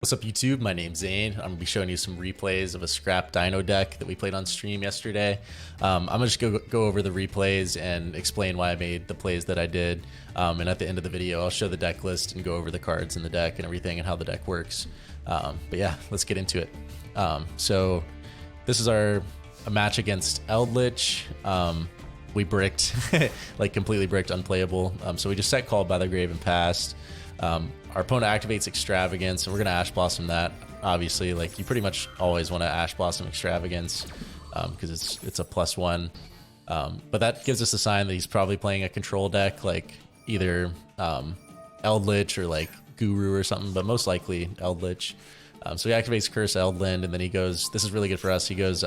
What's up, YouTube? My name's Zane. I'm gonna be showing you some replays of a scrap dino deck that we played on stream yesterday. I'm gonna just go over the replays and explain why I made the plays that I did. And at the end of the video, I'll show the deck list and go over the cards in the deck and everything and how the deck works. But yeah, let's get into it. So this is a match against Eldlitch. We bricked, like completely bricked, unplayable. So we just set Called by the Grave and passed. Our opponent activates Extravagance, and we're gonna Ash Blossom that. Obviously, like you pretty much always want to Ash Blossom Extravagance because it's a +1. But that gives us a sign that he's probably playing a control deck, like either Eldlitch or like Guru or something, but most likely Eldlitch. So he activates Curse Eldland, and then he goes. This is really good for us. He goes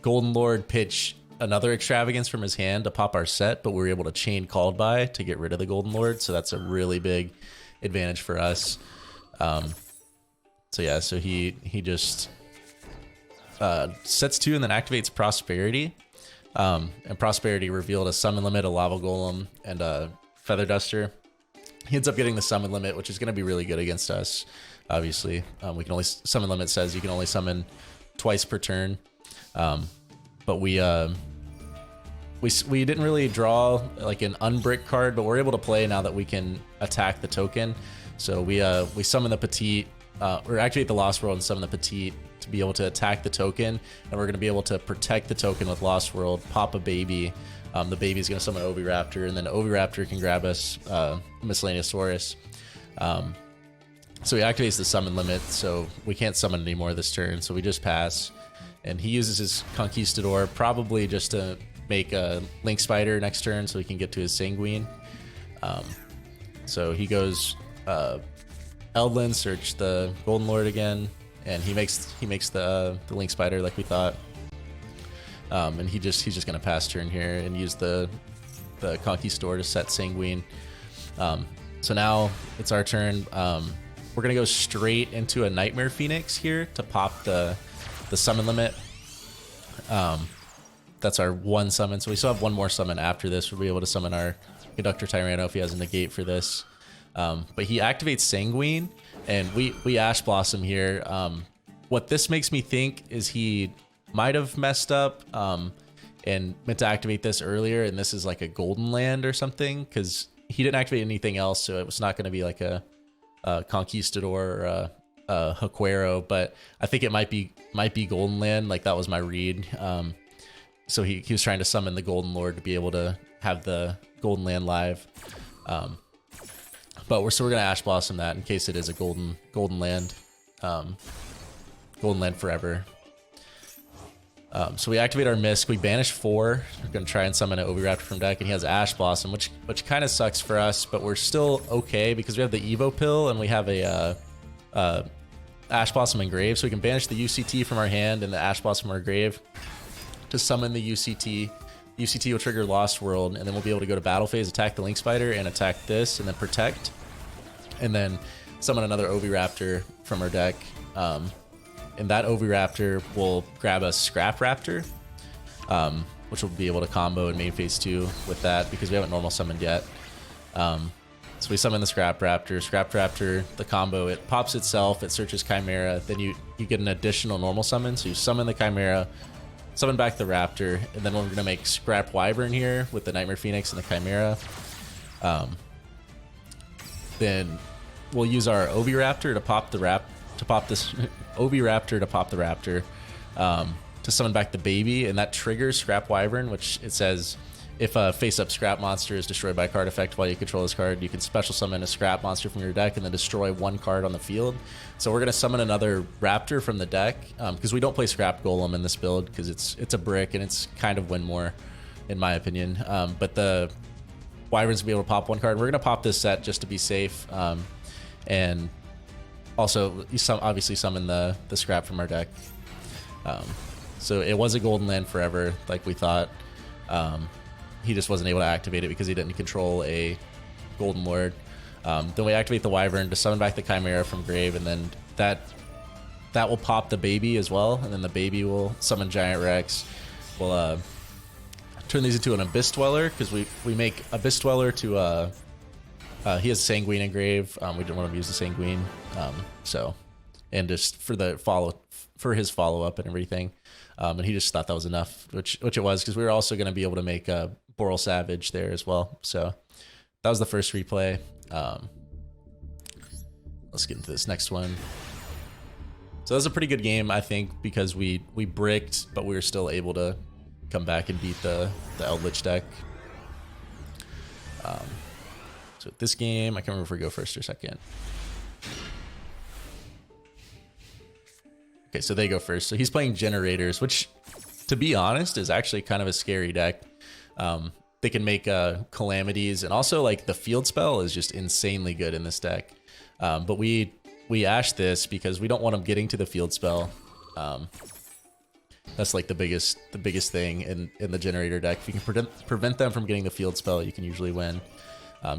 Golden Lord, pitch another Extravagance from his hand to pop our set, but we were able to chain Called by to get rid of the Golden Lord, so that's a really big advantage for us. So yeah, so he just sets 2 and then activates Prosperity, and Prosperity revealed a summon limit, a Lava Golem, and a Feather Duster. He ends up getting the summon limit, which is going to be really good against us. Obviously, we can only summon limit says you can only summon twice per turn. But we didn't really draw like an unbrick card, but we're able to play now that we can attack the token. So we summon the Petite, or activate the Lost World and summon the Petite to be able to attack the token, and we're going to be able to protect the token with Lost World, pop a baby. The baby is going to summon Oviraptor, and then Oviraptor can grab us Miscellaneousaurus. So he activates the summon limit, so we can't summon anymore this turn, so we just pass. And he uses his Conquistador probably just to make a Link Spider next turn so he can get to his Sanguine. So he goes Eldland, search the Golden Lord again, and he makes the Link Spider like we thought. And he's just gonna pass turn here and use the Conquistador to set Sanguine. So now it's our turn. We're gonna go straight into a Nightmare Phoenix here to pop the summon limit. That's our one summon, so we still have one more summon after this. We'll be able to summon our Conductor Tyranno if he has a negate for this. But he activates Sanguine, and we Ash Blossom here. What this makes me think is he might have messed up and meant to activate this earlier, and this is like a Golden Land or something, because he didn't activate anything else, so it was not going to be like a Conquistador or a Huquero, but I think it might be Golden Land. Like that was my read. So he was trying to summon the Golden Lord to be able to have the Golden Land live. But we're gonna Ash Blossom that in case it is a Golden Land, Golden Land forever. So we activate our Misk. We banish 4. We're gonna try and summon an Oviraptor from deck, and he has Ash Blossom, which kind of sucks for us, but we're still okay because we have the Evo Pill and we have a Ash Blossom Engrave, so we can banish the UCT from our hand and the Ash Blossom from our grave to summon the UCT. UCT will trigger Lost World, and then we'll be able to go to battle phase, attack the Link Spider, and attack this, and then protect, and then summon another Oviraptor from our deck. And that Oviraptor will grab a Scrap Raptor, which will be able to combo in main phase 2 with that because we haven't normal summoned yet. So we summon the Scrap Raptor. Scrap Raptor, the combo, it pops itself, it searches Chimera, then you get an additional normal summon. So you summon the Chimera, summon back the Raptor, and then we're going to make Scrap Wyvern here with the Nightmare Phoenix and the Chimera. Then we'll use our Oviraptor to pop the Oviraptor to pop the Raptor, to summon back the baby, and that triggers Scrap Wyvern, which it says if a face-up Scrap monster is destroyed by a card effect while you control this card, you can special summon a Scrap monster from your deck and then destroy 1 card on the field. So we're going to summon another Raptor from the deck, because we don't play Scrap Golem in this build because it's a brick and it's kind of win more, in my opinion. But the Wyvern's will be able to pop 1 card. We're going to pop this set just to be safe, and also you obviously summon the Scrap from our deck. So it was a Golden Land forever, like we thought. He just wasn't able to activate it because he didn't control a Golden Lord. Then we activate the Wyvern to summon back the Chimera from grave, and then that will pop the baby as well, and then the baby will summon Giant Rex. We'll turn these into an Abyss Dweller because we make Abyss Dweller to He has Sanguine Engrave. We didn't want to use the Sanguine, and just for his follow up and everything, and he just thought that was enough, which it was, because we were also going to be able to make a Boral Savage there as well. So that was the first replay. Let's get into this next one. So that was a pretty good game, I think, because we bricked, but we were still able to come back and beat the Eldlitch deck. So this game, I can't remember if we go first or second. Okay, so they go first. So he's playing Generators, which, to be honest, is actually kind of a scary deck. They can make Calamities, and also like the field spell is just insanely good in this deck. But we ashed this because we don't want them getting to the field spell. That's like the biggest thing in the Generator deck. If you can prevent them from getting the field spell, you can usually win.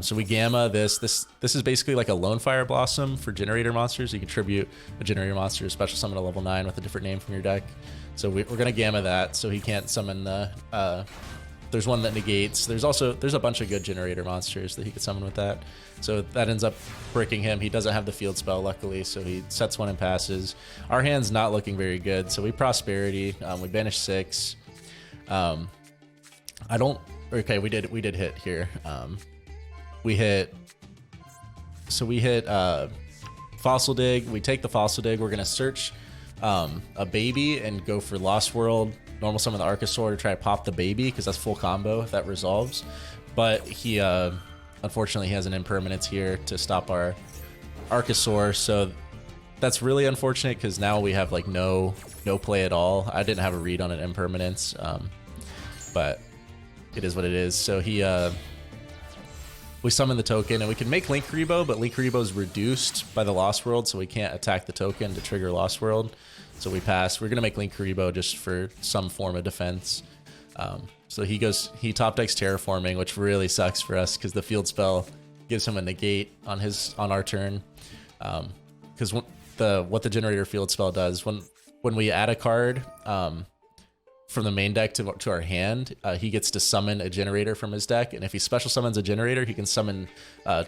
So we gamma this. This is basically like a Lone Fire Blossom for Generator monsters. You contribute a Generator monster to special summon a level 9 with a different name from your deck. So we're gonna gamma that, so he can't summon the. There's one that negates. There's a bunch of good Generator monsters that he could summon with that. So that ends up breaking him. He doesn't have the field spell, luckily, so he sets one and passes. Our hand's not looking very good, so we Prosperity. We banish 6. Okay, we did hit here. We hit Fossil Dig. We take the Fossil Dig. We're gonna search a baby and go for Lost World, normal summon the Archosaur to try to pop the baby, because that's full combo if that resolves. But he unfortunately he has an impermanence here to stop our Archosaur, so that's really unfortunate, because now we have like no play at all. I didn't have a read on an impermanence, but it is what it is. So we summon the token, and we can make Linkuriboh, but Linkuriboh is reduced by the Lost World, so we can't attack the token to trigger Lost World. So we pass. We're gonna make Linkuriboh just for some form of defense. So he top decks Terraforming, which really sucks for us, because the field spell gives him a negate on our turn. Because what the Generator field spell does, when we add a card from the main deck to our hand, he gets to summon a Generator from his deck, and if he special summons a Generator, he can summon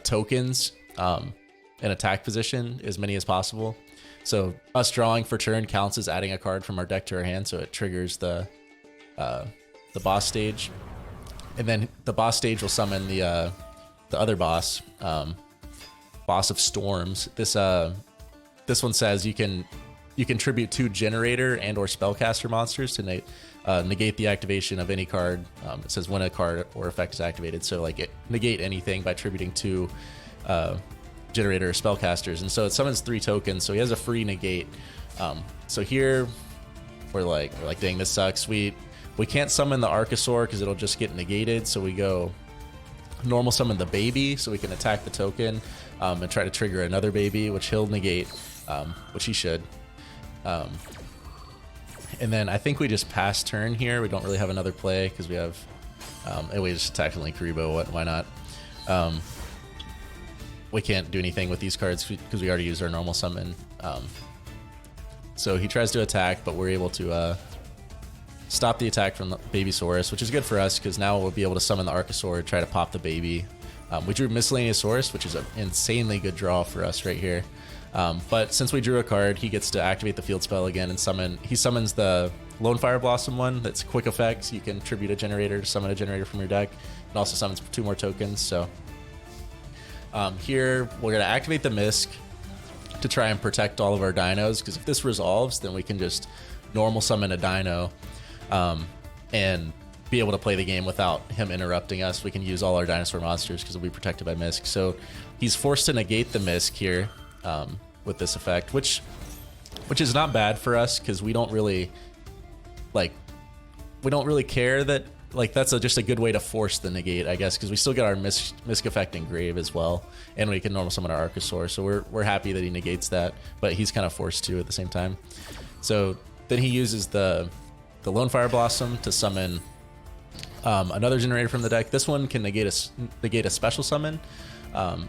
tokens in attack position, as many as possible. So us drawing for turn counts as adding a card from our deck to our hand, so it triggers the boss stage, and then the boss stage will summon the other boss, Boss of Storms. This one says you can contribute 2 Generator and or Spellcaster monsters to negate the activation of any card. It says when a card or effect is activated, so like negate anything by attributing 2 Generator or Spellcasters, and so it summons 3 tokens, so he has a free negate. So here we're like dang, this sucks. We can't summon the Archosaur because it'll just get negated, so we go normal summon the baby so we can attack the token and try to trigger another baby, which he'll negate, which he should. And then I think we just pass turn here. We don't really have another play because we have and we just attack the Linkuriboh. Why not? We can't do anything with these cards because we already used our normal summon. So he tries to attack, but we're able to stop the attack from the Babysaurus, which is good for us because now we'll be able to summon the Archosaur and try to pop the baby. We drew Miscellaneousaurus, which is an insanely good draw for us right here. But since we drew a card, he gets to activate the field spell again and summon. He summons the Lone Fire Blossom one. That's quick effects. You can tribute a Generator to summon a Generator from your deck. It also summons 2 more tokens. So here we're gonna activate the Misk to try and protect all of our dinos, because if this resolves, then we can just normal summon a dino and be able to play the game without him interrupting us. We can use all our dinosaur monsters because we'll be protected by Misk. So he's forced to negate the Misk here with this effect, which is not bad for us because we don't really care that that's just a good way to force the negate, I guess, because we still get our Misk effect engrave as well, and we can normal summon our Archosaur. So we're happy that he negates that, but he's kind of forced to at the same time. So then he uses the Lone Fire Blossom to summon another Generator from the deck. This one can negate a special summon.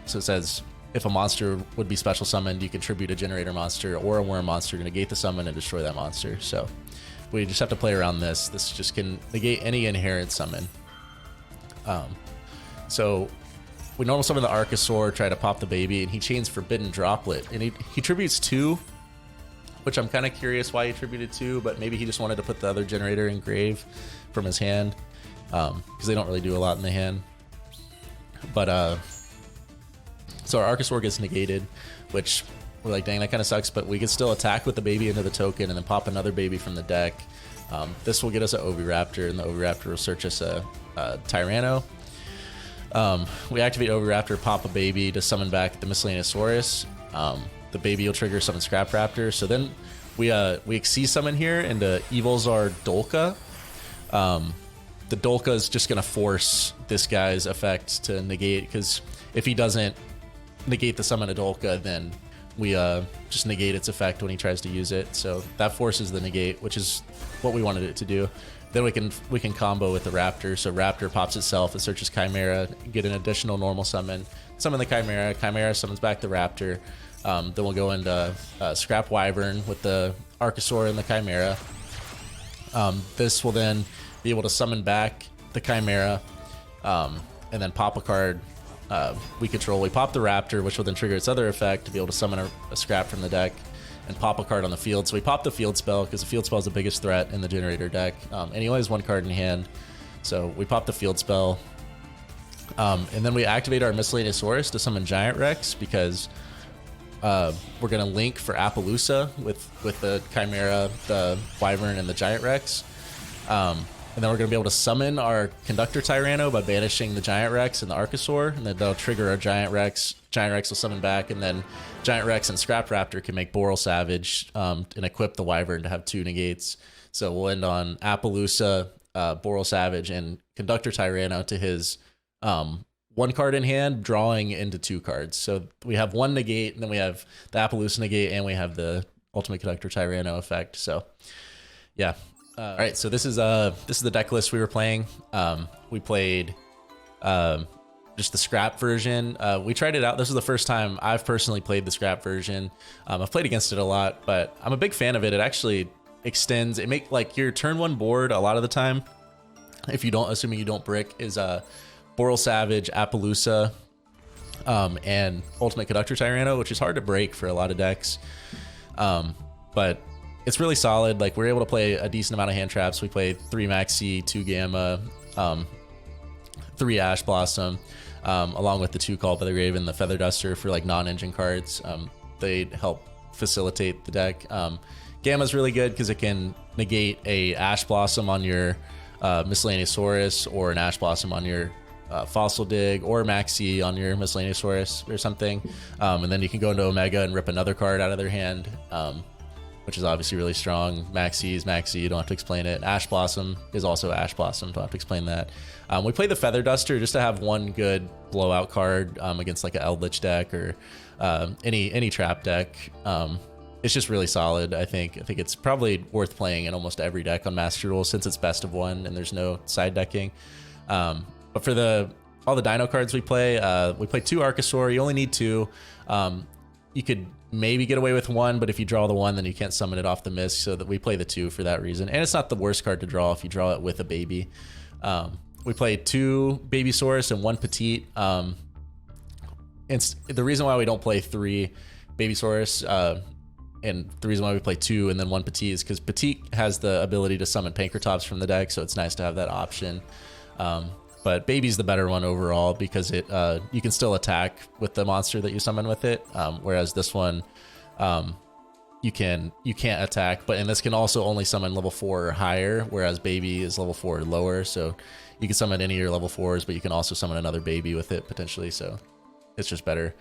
So it says if a monster would be special summoned, you contribute a Generator monster or a Worm monster to negate the summon and destroy that monster. So we just have to play around this. This just can negate any inherent summon. So we normal summon the Archosaur, try to pop the baby, and he chains Forbidden Droplet, and he tributes 2, which I'm kind of curious why he tributed 2, but maybe he just wanted to put the other generator in grave from his hand, because they don't really do a lot in the hand. But so our Archosaur gets negated, which we're like, dang, that kind of sucks, but we can still attack with the baby into the token and then pop another baby from the deck. This will get us an Oviraptor, and the Oviraptor will search us a Tyranno. We activate Oviraptor, pop a baby to summon back the Miscellaneousaurus. The baby will trigger summon Scrap Raptor. So then we Xyz summon here into Evilzar Dolka. The Dolka is just going to force this guy's effect to negate, because if he doesn't negate the summon of Dolka, then we just negate its effect when he tries to use it. So that forces the negate, which is what we wanted it to do. Then we can combo with the Raptor. So Raptor pops itself, it searches Chimera, get an additional normal summon the Chimera. Chimera summons back the Raptor. Then we'll go into Scrap Wyvern with the Archosaur and the Chimera. This will then be able to summon back the Chimera, and then pop a card we control. We pop the Raptor, which will then trigger its other effect to be able to summon a Scrap from the deck and pop a card on the field. So we pop the field spell because the field spell is the biggest threat in the generator deck, and he only has 1 card in hand. So we pop the field spell, and then we activate our Miscellaneousaurus to summon Giant Rex, because we're going to link for Appaloosa with the Chimera, the Wyvern, and the Giant Rex. And then we're going to be able to summon our Conductor Tyranno by banishing the Giant Rex and the Archosaur, and then that'll trigger our Giant Rex. Giant Rex will summon back, and then Giant Rex and Scrap Raptor can make Boral Savage and equip the Wyvern to have 2 negates. So we'll end on Appaloosa, Boral Savage, and Conductor Tyranno to his 1 card in hand, drawing into 2 cards. So we have 1 negate, and then we have the Appaloosa negate, and we have the Ultimate Conductor Tyranno effect. So yeah. All right, so this is the deck list we were playing. We played just the Scrap version. We tried it out. This is the first time I've personally played the Scrap version. I've played against it a lot, but I'm a big fan of it. It actually extends. It makes like your turn 1 board a lot of the time, if you don't, assuming you don't brick, is Boral Savage, Appaloosa, and Ultimate Conductor Tyranno, which is hard to break for a lot of decks. But it's really solid. Like, we're able to play a decent amount of hand traps. We played 3 Maxi, 2 Gamma, 3 Ash Blossom, along with the 2 Call by the Grave and the Feather Duster for like non-engine cards. They help facilitate the deck. Gamma's really good because it can negate a Ash Blossom on your Miscellaneousaurus, or an Ash Blossom on your Fossil Dig, or Maxi on your Miscellaneousaurus or something. And then you can go into Omega and rip another card out of their hand, which is obviously really strong. Maxi is Maxi, you don't have to explain it. Ash Blossom is also Ash Blossom, don't have to explain that. We play the Feather Duster just to have 1 good blowout card against like an Eldlitch deck or any trap deck. It's just really solid. I think it's probably worth playing in almost every deck on Master Duel, since it's best of 1 and there's no side decking. But for all the Dino cards we play 2 Archosaur. You only need 2. You could maybe get away with 1, but if you draw the 1, then you can't summon it off the misc, so that we play the 2 for that reason. And it's not the worst card to draw if you draw it with a baby. We play 2 Babysaurus and 1 Petite. And the reason why we don't play 3 Babysaurus, and the reason why we play 2 and then 1 Petite, is because Petite has the ability to summon Pankratops from the deck, so it's nice to have that option. But Baby's the better one overall, because it you can still attack with the monster that you summon with it, whereas this one you can't attack, and this can also only summon level 4 or higher, whereas Baby is level 4 or lower. So you can summon any of your level 4s, but you can also summon another Baby with it potentially. So it's just better.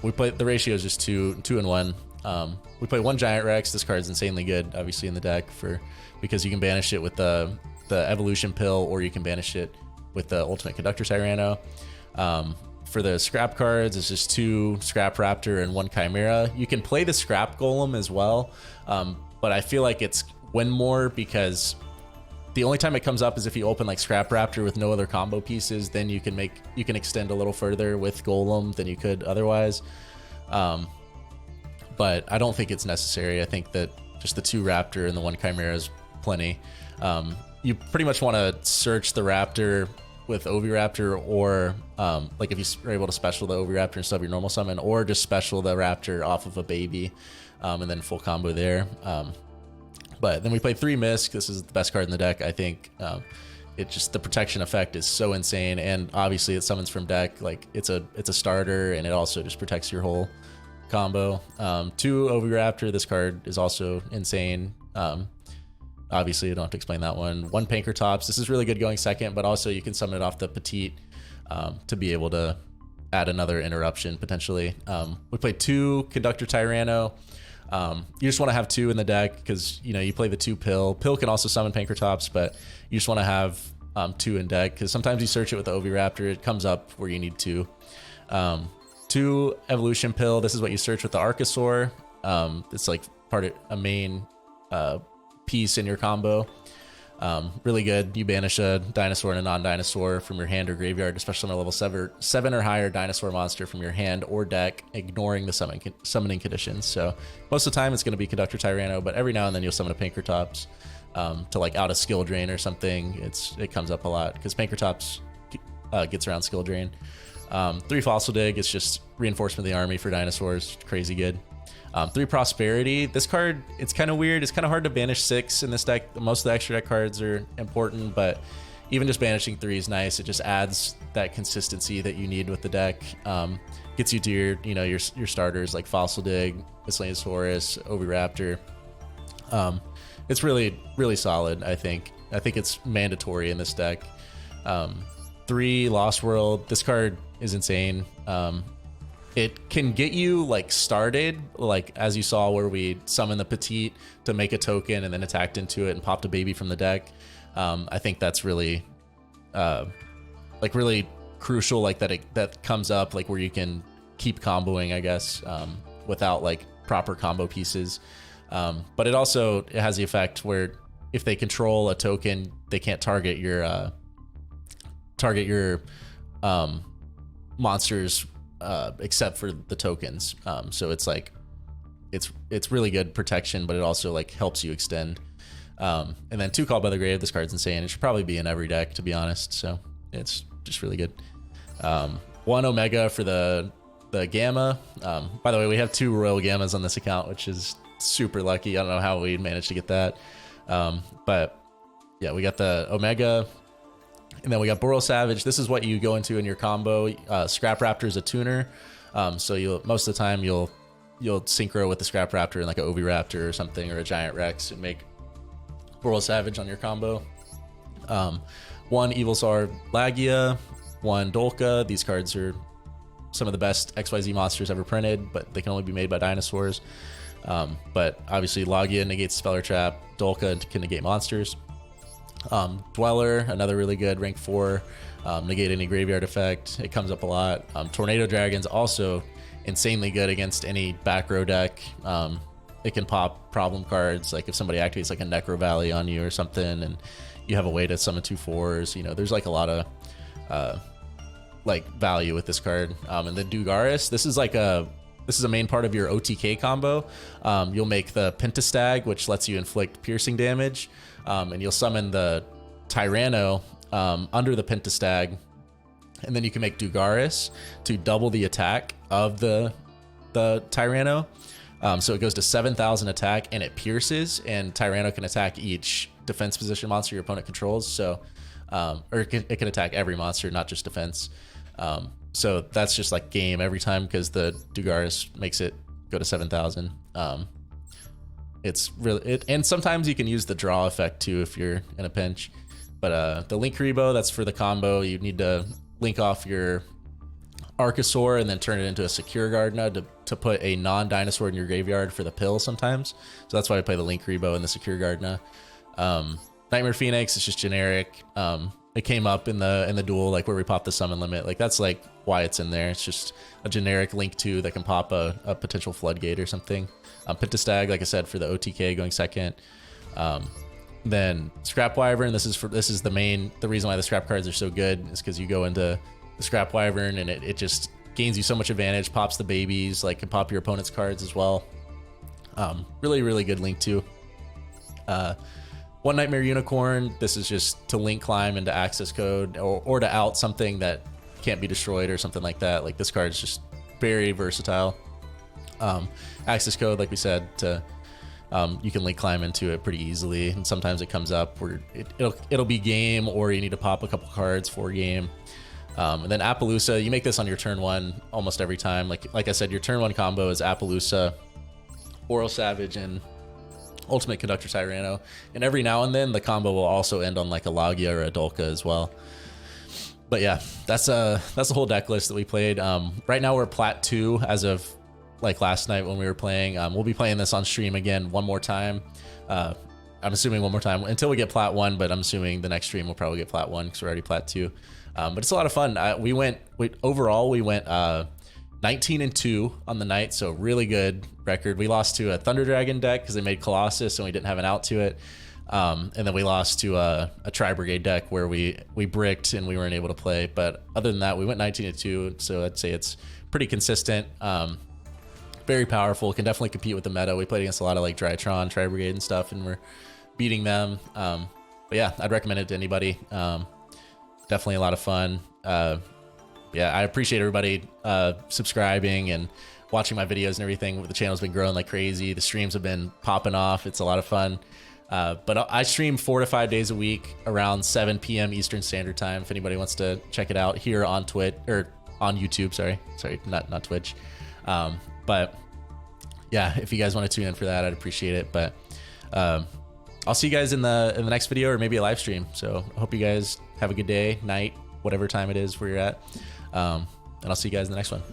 We play, the ratio is just 2 and 1. We play 1 Giant Rex. This card's insanely good, obviously, in the deck because you can banish it with the Evolution Pill, or you can banish it with the Ultimate Conductor Tyranno. For the Scrap cards, it's just 2 Scrap Raptor and 1 Chimera. You can play the Scrap Golem as well, but I feel like it's win more, because the only time it comes up is if you open like Scrap Raptor with no other combo pieces. Then you can extend a little further with Golem than you could otherwise. But I don't think it's necessary. I think that just the 2 Raptor and the 1 Chimera is plenty. You pretty much want to search the Raptor with Oviraptor, or like if you are able to special the Oviraptor instead of your normal summon, or just special the Raptor off of a baby, and then full combo there. But then we play 3 Misk. This is the best card in the deck, I think. It just, the protection effect is so insane, and obviously it summons from deck. Like it's a starter, and it also just protects your whole combo. 2 Oviraptor. This card is also insane. Obviously, I don't have to explain that one. 1 Pankratops. This is really good going second, but also you can summon it off the Petite to be able to add another interruption potentially. We play 2 Conductor Tyranno. You just want to have 2 in the deck because, you know, you play the 2 Pill. Pill can also summon Pankratops, but you just want to have 2 in deck because sometimes you search it with the Oviraptor, it comes up where you need 2. 2 Evolution Pill. This is what you search with the Archosaur. It's like part of a main piece in your combo. Really good. You banish a dinosaur and a non-dinosaur from your hand or graveyard, especially on a level 7 or higher dinosaur monster from your hand or deck, ignoring the summoning conditions. So most of the time it's going to be Conductor Tyranno, but every now and then you'll summon a Pankratops to like out a skill drain or something. It comes up a lot because Pankratops gets around skill drain. 3 Fossil Dig. It's just reinforcement of the army for dinosaurs. Crazy good. 3 Prosperity. This card, it's kind of weird. It's kind of hard to banish 6 in this deck. Most of the extra deck cards are important, but even just banishing 3 is nice. It just adds that consistency that you need with the deck. Gets you to your starters like Fossil Dig, Miscellaneousaurus, Oviraptor. It's really, really solid, I think. I think it's mandatory in this deck. 3 Lost World. This card is insane. It can get you like started, like as you saw where we summoned the Petite to make a token and then attacked into it and popped a baby from the deck. I think that's really like really crucial, like that comes up like where you can keep comboing, I guess, without like proper combo pieces. But it has the effect where if they control a token, they can't target your monsters except for the tokens. So it's like it's really good protection, but it also like helps you extend. And then 2 Called by the Grave. This card's insane. It should probably be in every deck, to be honest. So it's just really good. 1 Omega for the Gamma. By the way, we have 2 Royal Gammas on this account, which is super lucky. I don't know how we managed to get that. But yeah, we got the Omega. And then we got Boral Savage. This is what you go into in your combo. Scrap Raptor is a tuner. So most of the time you'll synchro with the Scrap Raptor and like a Oviraptor or something, or a Giant Rex, and make Boral Savage on your combo. 1 Evilsaur Lagia, 1 Dolka. These cards are some of the best XYZ monsters ever printed, but they can only be made by dinosaurs. But obviously Lagia negates Speller Trap. Dolka can negate monsters. Dweller, another really good rank 4, negate any graveyard effect. It comes up a lot. Tornado Dragon's also insanely good against any back row deck. It can pop problem cards, like if somebody activates like a Necro Valley on you or something, and you have a way to summon 2/4s. You know, there's like a lot of like value with this card. And then Dugaris, this is a main part of your OTK combo. You'll make the Pentastag, which lets you inflict piercing damage. And you'll summon the Tyranno under the Pentastag, and then you can make Dugaris to double the attack of the Tyranno. So it goes to 7,000 attack, and it pierces, and Tyranno can attack each defense position monster your opponent controls. So, or it can attack every monster, not just defense. So that's just like game every time because the Dugaris makes it go to 7,000. It's really and sometimes you can use the draw effect too if you're in a pinch. But the Link Rebo, that's for the combo. You need to link off your Archosaur and then turn it into a Secure Gardna to put a non-dinosaur in your graveyard for the pill sometimes. So that's why I play the Link Rebo and the Secure Gardna. Nightmare Phoenix is just generic. It came up in the duel, like where we popped the summon limit. Like that's like why it's in there. It's just a generic Link 2 that can pop a potential floodgate or something. Pentastag, like I said, for the OTK going second. Then Scrap Wyvern. This is the reason why the scrap cards are so good is because you go into the Scrap Wyvern and it just gains you so much advantage. Pops the babies, like can pop your opponent's cards as well. Really, really good Link 2. One Nightmare Unicorn, this is just to link climb into access code or to out something that can't be destroyed or something like that. Like this card is just very versatile. Access code, like we said, to you can link climb into it pretty easily, and sometimes it comes up where it'll be game, or you need to pop a couple cards for game. And then Appaloosa, you make this on your turn 1 almost every time. Like I said, your turn 1 combo is Appaloosa, Oral Savage, and Ultimate Conductor Tyranno. And every now and then the combo will also end on like a Logia or a Dolka as well. But yeah, that's the whole deck list that we played. Right now we're Plat 2 as of like last night when we were playing. We'll be playing this on stream again one more time. I'm assuming one more time until we get Plat 1, but I'm assuming the next stream we'll probably get Plat 1 because we're already Plat 2. But it's a lot of fun. Overall we went 19-2 on the night, so really good record. We lost to a Thunder Dragon deck because they made Colossus and we didn't have an out to it. And then we lost to a Tri-Brigade deck where we bricked and we weren't able to play. But other than that, we went 19-2, so I'd say it's pretty consistent. Very powerful, can definitely compete with the meta. We played against a lot of like Drytron, Tri-Brigade and stuff, and we're beating them. But yeah, I'd recommend it to anybody. Definitely a lot of fun. Yeah, I appreciate everybody subscribing and watching my videos and everything. The channel's been growing like crazy. The streams have been popping off. It's a lot of fun. But I stream 4 to 5 days a week around 7 p.m. Eastern Standard Time. If anybody wants to check it out here on Twitch or on YouTube, sorry, not Twitch. But yeah, if you guys want to tune in for that, I'd appreciate it. But I'll see you guys in the next video or maybe a live stream. So I hope you guys have a good day, night, whatever time it is where you're at. And I'll see you guys in the next one.